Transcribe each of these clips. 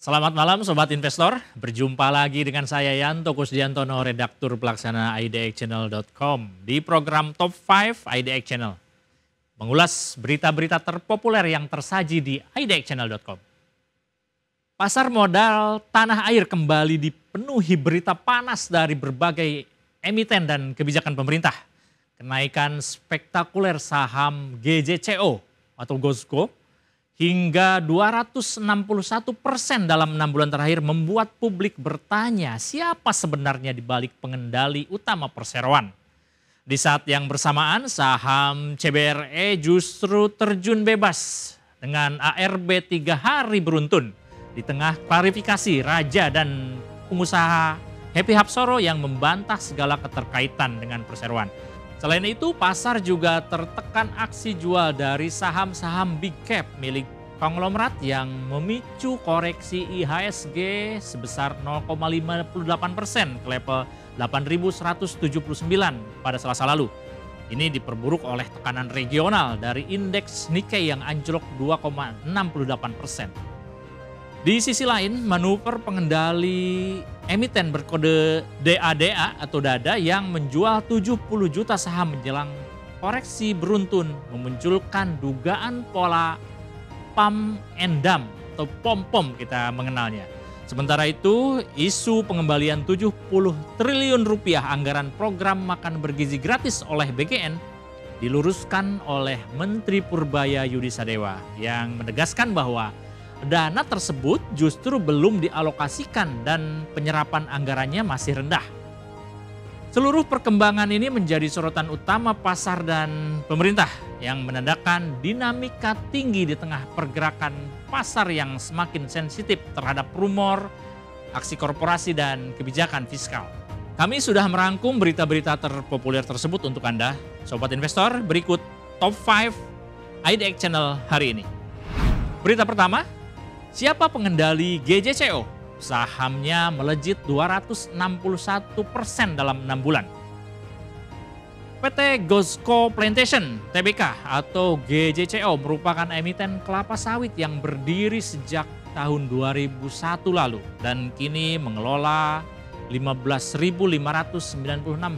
Selamat malam Sobat Investor, berjumpa lagi dengan saya Yanto Kusdiantono, Redaktur Pelaksana idxchannel.com di program Top 5 IDX Channel. Mengulas berita-berita terpopuler yang tersaji di idxchannel.com. Pasar modal tanah air kembali dipenuhi berita panas dari berbagai emiten dan kebijakan pemerintah. Kenaikan spektakuler saham GJCO atau GOSCO hingga 261% dalam 6 bulan terakhir membuat publik bertanya siapa sebenarnya di balik pengendali utama perseroan. Di saat yang bersamaan saham CBRE justru terjun bebas dengan ARB 3 hari beruntun di tengah klarifikasi Raja dan pengusaha Happy Hapsoro yang membantah segala keterkaitan dengan perseroan. Selain itu, pasar juga tertekan aksi jual dari saham-saham big cap milik konglomerat yang memicu koreksi IHSG sebesar 0,58% ke level 8.179 pada Selasa lalu. Ini diperburuk oleh tekanan regional dari indeks Nikkei yang anjlok 2,68%. Di sisi lain, manuver pengendali emiten berkode DADA atau DADA yang menjual 70 juta saham menjelang koreksi beruntun memunculkan dugaan pola pump and dump atau pom-pom kita mengenalnya. Sementara itu, isu pengembalian 70 triliun rupiah anggaran program makan bergizi gratis oleh BGN diluruskan oleh Menteri Purbaya Yudi Sadewa yang menegaskan bahwa dana tersebut justru belum dialokasikan dan penyerapan anggarannya masih rendah. Seluruh perkembangan ini menjadi sorotan utama pasar dan pemerintah yang menandakan dinamika tinggi di tengah pergerakan pasar yang semakin sensitif terhadap rumor, aksi korporasi dan kebijakan fiskal. Kami sudah merangkum berita-berita terpopuler tersebut untuk Anda, Sobat Investor. Berikut Top 5 IDX Channel hari ini. Berita pertama, siapa pengendali GJCO? Sahamnya melejit 261% dalam 6 bulan. PT GOSCO Plantation Tbk atau GJCO merupakan emiten kelapa sawit yang berdiri sejak tahun 2001 lalu dan kini mengelola 15.596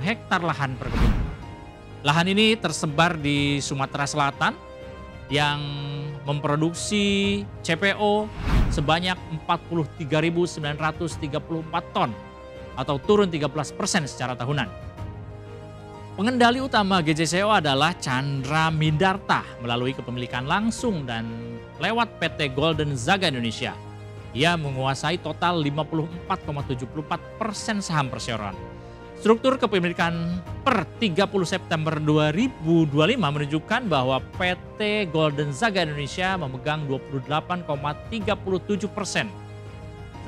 hektar lahan perkebunan. Lahan ini tersebar di Sumatera Selatan yang memproduksi CPO sebanyak 43.934 ton atau turun 13% secara tahunan. Pengendali utama GJCO adalah Chandra Midarta melalui kepemilikan langsung dan lewat PT Golden Zaga Indonesia. Ia menguasai total 54,74% saham perseroan. Struktur kepemilikan per 30 September 2025 menunjukkan bahwa PT Golden Zaga Indonesia memegang 28,37%.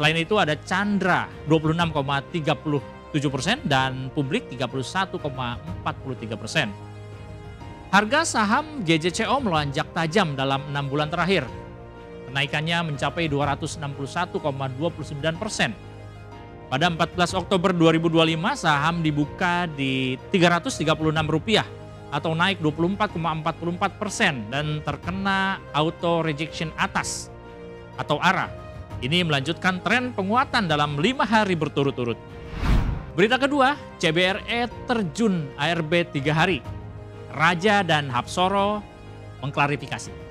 Selain itu ada Chandra 26,37% dan publik 31,43%. Harga saham GJCO melonjak tajam dalam 6 bulan terakhir. Kenaikannya mencapai 261,29%. Pada 14 Oktober 2025 saham dibuka di Rp336 atau naik 24,44% dan terkena auto rejection atas atau ARA. Ini melanjutkan tren penguatan dalam 5 hari berturut-turut. Berita kedua, CBRE terjun ARB 3 hari. Raja dan Hapsoro mengklarifikasi.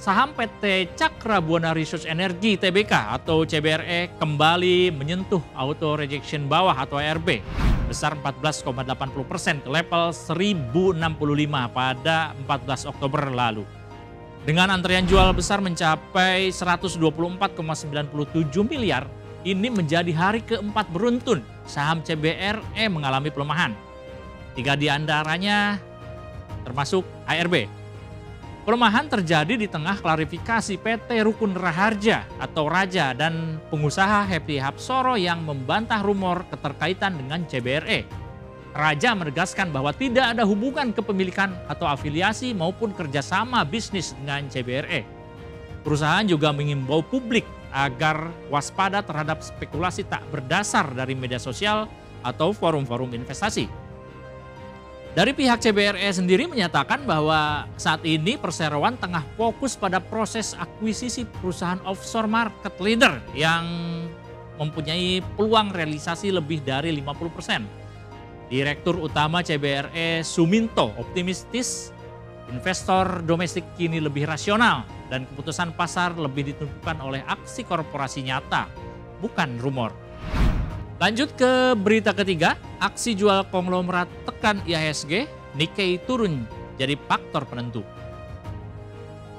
Saham PT Cakra Buana Resource Energy Tbk atau CBRE kembali menyentuh auto rejection bawah atau ARB besar 14,80% ke level 1065 pada 14 Oktober lalu. Dengan antrian jual besar mencapai 124,97 miliar, ini menjadi hari keempat beruntun saham CBRE mengalami pelemahan. 3 di antaranya termasuk ARB. Pelemahan terjadi di tengah klarifikasi PT Rukun Raharja atau Raja dan pengusaha Happy Hapsoro yang membantah rumor keterkaitan dengan CBRE. Raja menegaskan bahwa tidak ada hubungan kepemilikan atau afiliasi maupun kerjasama bisnis dengan CBRE. Perusahaan juga mengimbau publik agar waspada terhadap spekulasi tak berdasar dari media sosial atau forum-forum investasi. Dari pihak CBRE sendiri menyatakan bahwa saat ini Perseroan tengah fokus pada proses akuisisi perusahaan offshore market leader yang mempunyai peluang realisasi lebih dari 50%. Direktur Utama CBRE Suminto optimistis investor domestik kini lebih rasional dan keputusan pasar lebih ditentukan oleh aksi korporasi nyata, bukan rumor. Lanjut ke berita ketiga, aksi jual konglomerat tekan IHSG, Nikkei turun jadi faktor penentu.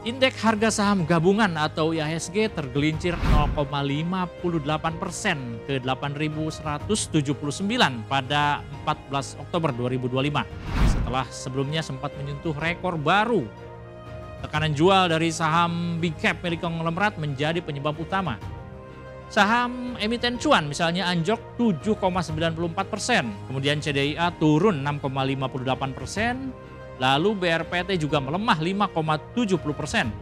Indeks harga saham gabungan atau IHSG tergelincir 0,58% ke 8.179 pada 14 Oktober 2025 setelah sebelumnya sempat menyentuh rekor baru. Tekanan jual dari saham big cap milik konglomerat menjadi penyebab utama. Saham emiten cuan misalnya anjlok 7,94%, kemudian CDIA turun 6,58%, lalu BRPT juga melemah 5,70%.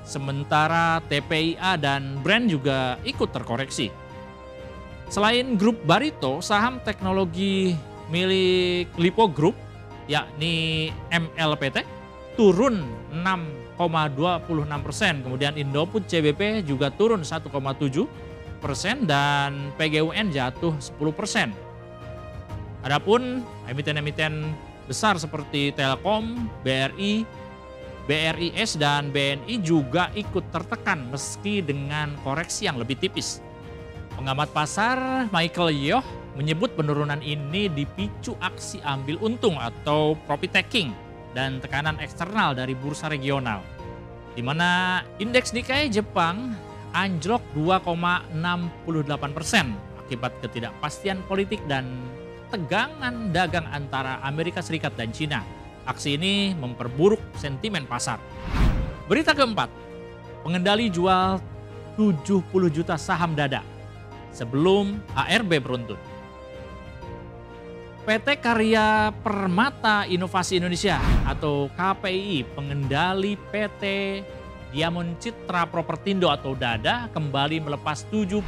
Sementara TPIA dan Brand juga ikut terkoreksi. Selain grup Barito, saham teknologi milik Lipo Group yakni MLPT turun 6,26%, kemudian Indofood CBP juga turun 1,7% dan PGUN jatuh 10%. Adapun emiten-emiten besar seperti Telkom, BRI, BRIS dan BNI juga ikut tertekan meski dengan koreksi yang lebih tipis. Pengamat pasar Michael Yoh menyebut penurunan ini dipicu aksi ambil untung atau profit taking dan tekanan eksternal dari bursa regional, di mana indeks Nikkei Jepang anjlok 2,68% akibat ketidakpastian politik dan tegangan dagang antara Amerika Serikat dan Cina. Aksi ini memperburuk sentimen pasar. Berita keempat, pengendali jual 70 juta saham dada sebelum ARB beruntun. PT Karya Permata Inovasi Indonesia atau KPI, pengendali PT Diamond Citra Propertindo atau DADA kembali melepas 70,2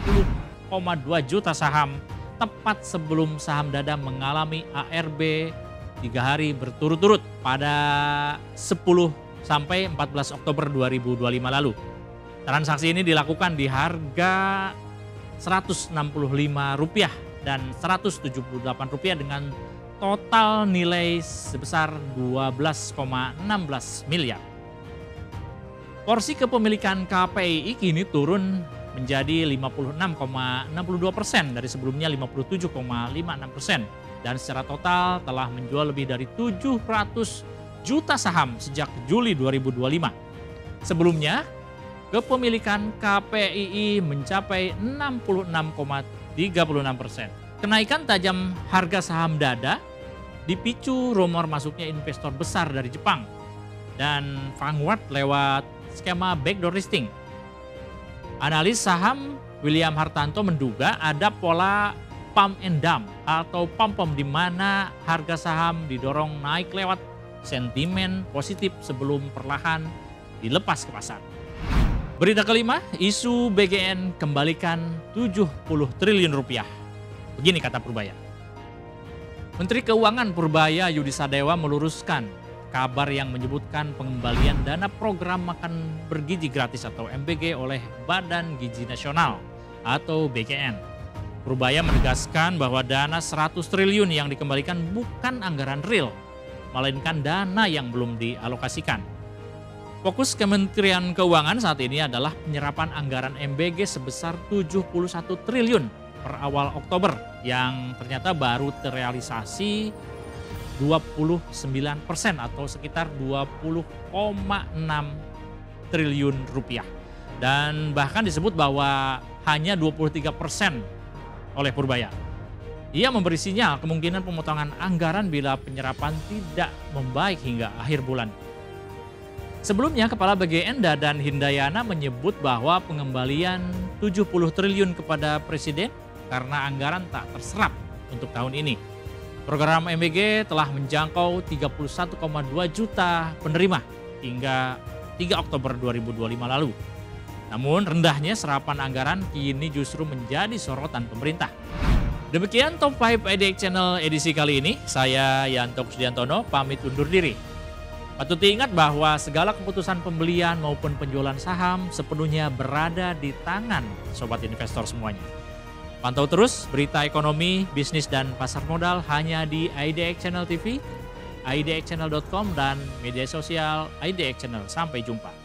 juta saham tepat sebelum saham DADA mengalami ARB 3 hari berturut-turut pada 10 sampai 14 Oktober 2025 lalu. Transaksi ini dilakukan di harga Rp165 dan Rp178 dengan total nilai sebesar 12,16 miliar. Porsi kepemilikan KPI kini turun menjadi 56,62% dari sebelumnya 57,56% dan secara total telah menjual lebih dari 700 juta saham sejak Juli 2025. Sebelumnya, kepemilikan KPI mencapai 66,36%. Kenaikan tajam harga saham DADA dipicu rumor masuknya investor besar dari Jepang dan Vanguard lewat skema backdoor listing. Analis saham William Hartanto menduga ada pola pump and dump atau pom-pom di mana harga saham didorong naik lewat sentimen positif sebelum perlahan dilepas ke pasar. Berita kelima, isu BGN kembalikan 70 triliun rupiah. Begini kata Purbaya. Menteri Keuangan Purbaya Yudi Sadewa meluruskan kabar yang menyebutkan pengembalian dana program makan bergizi gratis atau MBG oleh Badan Gizi Nasional atau BGN. Purbaya menegaskan bahwa dana 100 triliun yang dikembalikan bukan anggaran real, melainkan dana yang belum dialokasikan. Fokus Kementerian Keuangan saat ini adalah penyerapan anggaran MBG sebesar 71 triliun per awal Oktober yang ternyata baru terrealisasi 29% atau sekitar 20,6 triliun rupiah. Dan bahkan disebut bahwa hanya 23% oleh Purbaya. Ia memberi sinyal kemungkinan pemotongan anggaran bila penyerapan tidak membaik hingga akhir bulan. Sebelumnya, Kepala BGN Dadan Hindayana menyebut bahwa pengembalian 70 triliun kepada Presiden karena anggaran tak terserap untuk tahun ini. Program MBG telah menjangkau 31,2 juta penerima hingga 3 Oktober 2025 lalu. Namun rendahnya serapan anggaran kini justru menjadi sorotan pemerintah. Demikian Top 5 IDX Channel edisi kali ini. Saya Yanto Kusdiantono pamit undur diri. Patut diingat bahwa segala keputusan pembelian maupun penjualan saham sepenuhnya berada di tangan sobat investor semuanya. Pantau terus berita ekonomi, bisnis, dan pasar modal hanya di IDX Channel TV, idxchannel.com, dan media sosial IDX Channel. Sampai jumpa.